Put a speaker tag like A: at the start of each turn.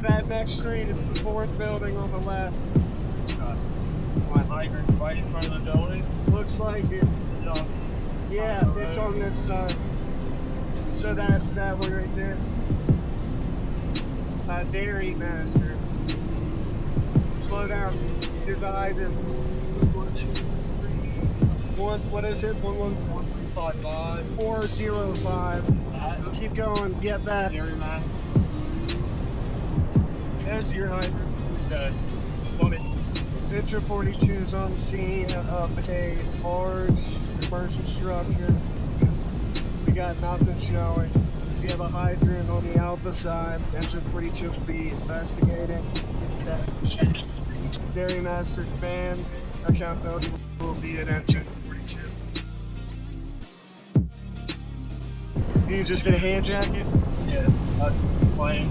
A: to that next street. It's the fourth building on the left.
B: My hydrant right in front of the building.
A: Looks like it. Yeah, it's on this side. So that one right there. Dairy Master. Slow down. Here's the hydrant. 1, 2, 3. What is it? 11155. 405. Keep going. Get back. There's your hydrant.
B: Good. 20.
A: Picture 42 is on the scene of a large commercial structure. We got nothing showing. We have a hydrant on the alpha side. Engine 42 will be investigating. Dairy Master Command accountability will be at engine 42. You just gonna hand jack it?
B: Yeah, plane.